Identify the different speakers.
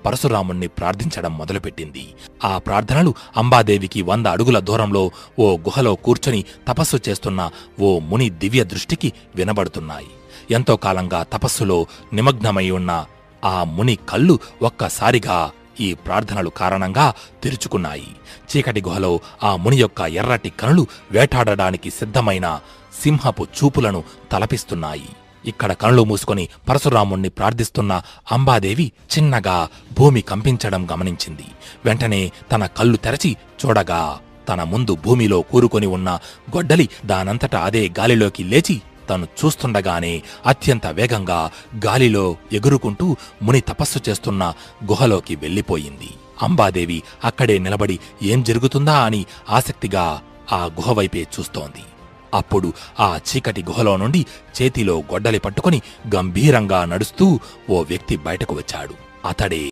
Speaker 1: పరశురాముణ్ణి ప్రార్థించడం మొదలుపెట్టింది. ఆ ప్రార్థనలు అంబాదేవికి 100 అడుగుల దూరంలో ఓ గుహలో కూర్చొని తపస్సు చేస్తున్న ఓ ముని దివ్య దృష్టికి వినబడుతున్నాయి. ఎంతో కాలంగా తపస్సులో నిమగ్నమై ఉన్న ఆ ముని కళ్ళు ఒక్కసారిగా ఈ ప్రార్థనలు కారణంగా తెరుచుకున్నాయి. చీకటి గుహలో ఆ ముని యొక్క ఎర్రటి కనులు వేటాడడానికి సిద్ధమైన సింహపు చూపులను తలపిస్తున్నాయి. ఇక్కడ కనులు మూసుకొని పరశురాముణ్ణి ప్రార్థిస్తున్న అంబాదేవి చిన్నగా భూమి కంపించడం గమనించింది. వెంటనే తన కళ్ళు తెరచి చూడగా తన ముందు భూమిలో కూరుకొని ఉన్న గొడ్డలి దానంతట అదే గాలిలోకి లేచి తను చూస్తుండగానే అత్యంత వేగంగా గాలిలో ఎగురుకుంటూ ముని తపస్సు చేస్తున్న గుహలోకి వెళ్ళిపోయింది. అంబాదేవి అక్కడే నిలబడి ఏం జరుగుతుందా అని ఆసక్తిగా ఆ గుహవైపే చూస్తోంది. అప్పుడు ఆ చీకటి గుహలో నుండి చేతిలో గొడ్డలి పట్టుకుని గంభీరంగా నడుస్తూ ఓ వ్యక్తి బయటకు వచ్చాడు. అతడే